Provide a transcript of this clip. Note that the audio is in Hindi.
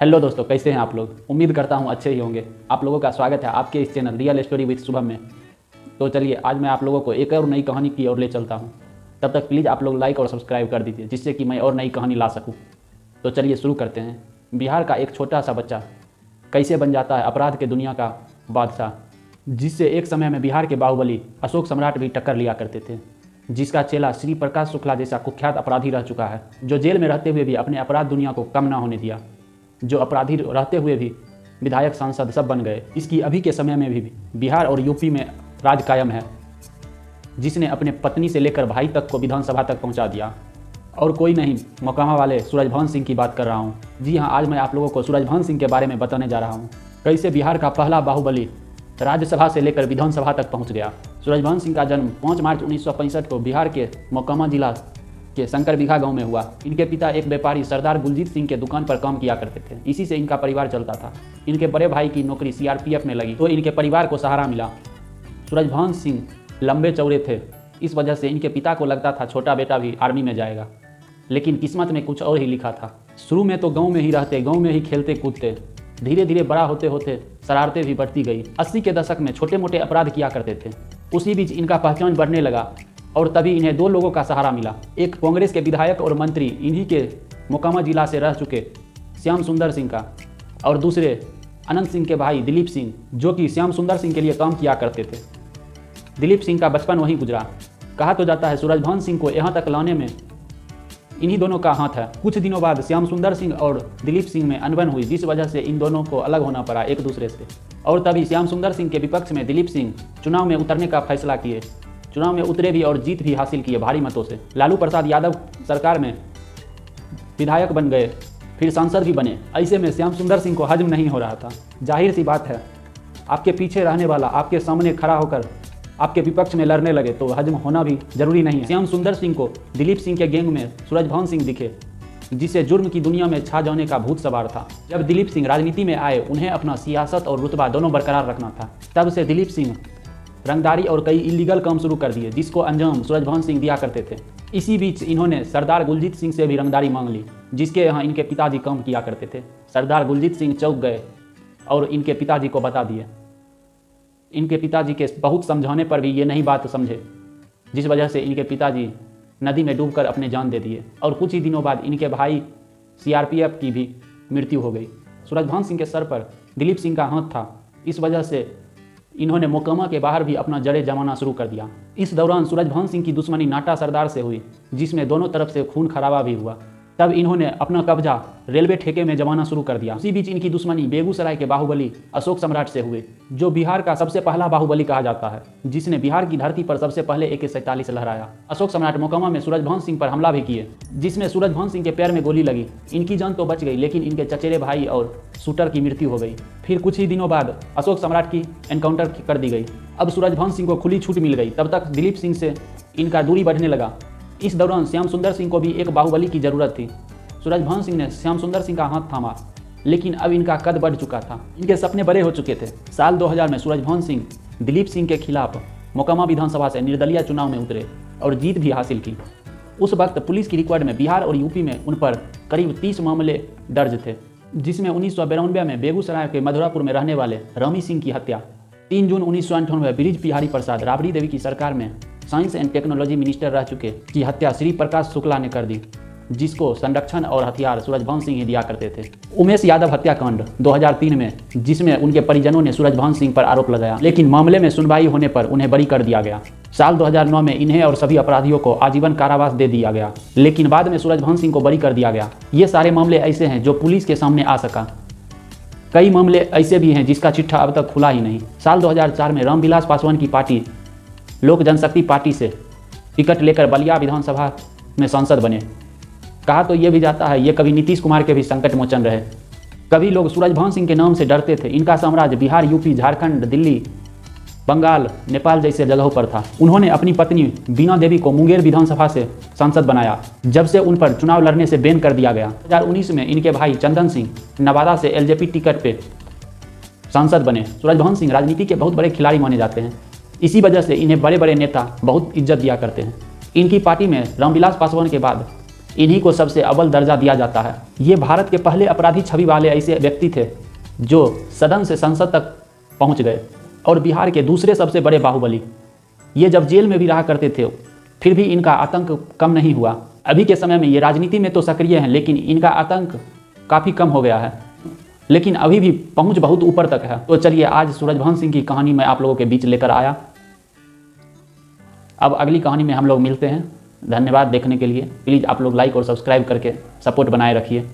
हेलो दोस्तों, कैसे हैं आप लोग। उम्मीद करता हूं अच्छे ही होंगे। आप लोगों का स्वागत है आपके इस channel real story with Shubham में। तो चलिए आज मैं आप लोगों को एक और नई कहानी की ओर ले चलता हूं। तब तक प्लीज़ आप लोग लाइक और सब्सक्राइब कर दीजिए, जिससे कि मैं और नई कहानी ला सकूं। तो चलिए शुरू करते हैं। बिहार का एक छोटा सा बच्चा कैसे बन जाता है अपराध के दुनिया का बादशाह, जिससे एक समय में बिहार के बाहुबली अशोक सम्राट भी टक्कर लिया करते थे, जिसका चेला श्री प्रकाश शुक्ला जैसा कुख्यात अपराधी रह चुका है, जो जेल में रहते हुए भी अपने अपराध दुनिया को कम ना होने दिया, जो अपराधी रहते हुए भी विधायक सांसद सब बन गए। इसकी अभी के समय में भी बिहार और यूपी में राज कायम है, जिसने अपने पत्नी से लेकर भाई तक को विधानसभा तक पहुंचा दिया। और कोई नहीं, मोकामा वाले सूरजभान सिंह की बात कर रहा हूं। जी हां, आज मैं आप लोगों को सूरजभान सिंह के बारे में बताने जा रहा हूं। कैसे बिहार का पहला बाहुबली राज्यसभा से लेकर विधानसभा तक पहुँच गया। सूरजभान सिंह का जन्म 5 मार्च 1965 को बिहार के मोकामा जिला के शंकरबिघा गांव में हुआ। इनके पिता एक व्यापारी सरदार गुलजीत सिंह के दुकान पर काम किया करते थे। इसी से इनका परिवार चलता था। इनके बड़े भाई की नौकरी सीआरपीएफ में लगी तो इनके परिवार को सहारा मिला। सूरजभान सिंह लंबे चौड़े थे, इस वजह से इनके पिता को लगता था छोटा बेटा भी आर्मी में जाएगा, लेकिन किस्मत में कुछ और ही लिखा था। शुरू में तो गाँव में ही रहते, गाँव में ही खेलते कूदते, धीरे धीरे बड़ा होते होते शरारतें भी बढ़ती गई। 80 के दशक में छोटे मोटे अपराध किया करते थे। उसी बीच इनका पहचान बढ़ने लगा और तभी इन्हें 2 लोगों का सहारा मिला। एक कांग्रेस के विधायक और मंत्री इन्हीं के मोकामा जिला से रह चुके श्याम सुंदर सिंह का, और दूसरे अनंत सिंह के भाई दिलीप सिंह, जो कि श्याम सुंदर सिंह के लिए काम किया करते थे। दिलीप सिंह का बचपन वहीं गुजरा। कहा तो जाता है सूरजभान सिंह को यहाँ तक लाने में इन्हीं दोनों का हाथ है। कुछ दिनों बाद श्याम सुंदर सिंह और दिलीप सिंह में अनबन हुई, जिस वजह से इन दोनों को अलग होना पड़ा एक दूसरे से। और तभी श्याम सुंदर सिंह के विपक्ष में दिलीप सिंह चुनाव में उतरने का फैसला किए। चुनाव में उतरे भी और जीत भी हासिल किए भारी मतों से। लालू प्रसाद यादव सरकार में विधायक बन गए, फिर सांसद भी बने। ऐसे में श्याम सुंदर सिंह को हजम नहीं हो रहा था। जाहिर सी बात है, आपके पीछे रहने वाला आपके सामने खड़ा होकर आपके विपक्ष में लड़ने लगे तो हजम होना भी जरूरी नहीं है। श्याम सुंदर सिंह को दिलीप सिंह के गैंग में सूरजभान सिंह दिखे, जिसे जुर्म की दुनिया में छा जाने का भूत सवार था। जब दिलीप सिंह राजनीति में आए, उन्हें अपना सियासत और रुतबा दोनों बरकरार रखना था। तब से दिलीप सिंह रंगदारी और कई इलीगल काम शुरू कर दिए, जिसको अंजाम सूरजभान सिंह दिया करते थे। इसी बीच इन्होंने सरदार गुलजीत सिंह से भी रंगदारी मांग ली, जिसके यहाँ इनके पिताजी काम किया करते थे। सरदार गुलजीत सिंह चौंक गए और इनके पिताजी को बता दिए। इनके पिताजी के बहुत समझाने पर भी ये नहीं बात समझे, जिस वजह से इनके पिताजी नदी में डूबकर अपने जान दे दिए। और कुछ ही दिनों बाद इनके भाई सीआरपीएफ की भी मृत्यु हो गई। सूरजभान सिंह के सर पर दिलीप सिंह का हाथ था, इस वजह से इन्होंने मोकामा के बाहर भी अपना जड़ें जमाना शुरू कर दिया। इस दौरान सूरजभान सिंह की दुश्मनी नाटा सरदार से हुई, जिसमें दोनों तरफ से खून खराबा भी हुआ। तब इन्होंने अपना कब्जा रेलवे ठेके में जमाना शुरू कर दिया। उसी बीच इनकी दुश्मनी बेगूसराय के बाहुबली अशोक सम्राट से हुए, जो बिहार का सबसे पहला बाहुबली कहा जाता है, जिसने बिहार की धरती पर सबसे पहले AK-47 लहराया। अशोक सम्राट मोकामा में सूरजभान सिंह पर हमला भी किए, जिसमें सूरजभान सिंह के पैर में गोली लगी। इनकी जान तो बच गई, लेकिन इनके चचेरे भाई और शूटर की मृत्यु हो गई। फिर कुछ ही दिनों बाद अशोक सम्राट की एनकाउंटर कर दी गई। अब सूरजभान सिंह को खुली छूट मिल गई। तब तक दिलीप सिंह से इनका दूरी बढ़ने लगा। इस दौरान श्याम सुंदर सिंह को भी एक बाहुबली की जरूरत थी। सूरजभान सिंह ने श्याम सुंदर सिंह का हाथ थामा, लेकिन अब इनका कद बढ़ चुका था। इनके सपने बड़े हो चुके थे। साल 2000 में सूरजभान सिंह दिलीप सिंह के खिलाफ मोकामा विधानसभा से निर्दलीय चुनाव में उतरे और जीत भी हासिल की। उस वक्त पुलिस की रिकॉर्ड में बिहार और यूपी में उन पर करीब 30 मामले दर्ज थे, जिसमें 1992 में बेगूसराय के मधुरापुर में रहने वाले रामी सिंह की हत्या, 3 जून 1998 में ब्रिज बिहारी प्रसाद राबड़ी देवी की सरकार में साइंस एंड टेक्नोलॉजी मिनिस्टर रह चुके की हत्या श्री प्रकाश शुक्ला ने कर दी, जिसको संरक्षण और हथियार सूरजभान सिंह ही दिया करते थे। उमेश यादव हत्याकांड 2003 में, जिसमें उनके परिजनों ने सूरजभान सिंह पर आरोप लगाया, लेकिन मामले में सुनवाई होने पर उन्हें बरी कर दिया गया। साल 2009 में इन्हें और सभी अपराधियों को आजीवन कारावास दे दिया गया, लेकिन बाद में सूरजभान सिंह को बरी कर दिया गया। ये सारे मामले ऐसे हैं जो पुलिस के सामने आ सका। कई मामले ऐसे भी हैं जिसका चिट्ठा अब तक खुला ही नहीं। साल 2004 में रामविलास पासवान की पार्टी लोक जनशक्ति पार्टी से टिकट लेकर बलिया विधानसभा में सांसद बने। कहा तो ये भी जाता है ये कभी नीतीश कुमार के भी संकट मोचन रहे। कभी लोग सूरजभान सिंह के नाम से डरते थे। इनका साम्राज्य बिहार, यूपी, झारखंड, दिल्ली, बंगाल, नेपाल जैसे जगहों पर था। उन्होंने अपनी पत्नी बीना देवी को मुंगेर विधानसभा से सांसद बनाया, जब से उन पर चुनाव लड़ने से बैन कर दिया गया। 2019 में इनके भाई चंदन सिंह नवादा से LJP टिकट पे सांसद बने। सूरजभान सिंह राजनीति के बहुत बड़े खिलाड़ी माने जाते हैं। इसी वजह से इन्हें बड़े बड़े नेता बहुत इज्जत दिया करते हैं। इनकी पार्टी में रामविलास पासवान के बाद इन्हीं को सबसे अव्वल दर्जा दिया जाता है। ये भारत के पहले अपराधी छवि वाले ऐसे व्यक्ति थे जो सदन से संसद तक पहुंच गए, और बिहार के दूसरे सबसे बड़े बाहुबली। ये जब जेल में भी रहा करते थे फिर भी इनका आतंक कम नहीं हुआ। अभी के समय में ये राजनीति में तो सक्रिय हैं, लेकिन इनका आतंक काफ़ी कम हो गया है, लेकिन अभी भी पहुंच बहुत ऊपर तक है। तो चलिए आज सूरजभान सिंह की कहानी मैं आप लोगों के बीच लेकर आया। अब अगली कहानी में हम लोग मिलते हैं। धन्यवाद देखने के लिए। प्लीज़ आप लोग लाइक और सब्सक्राइब करके सपोर्ट बनाए रखिए।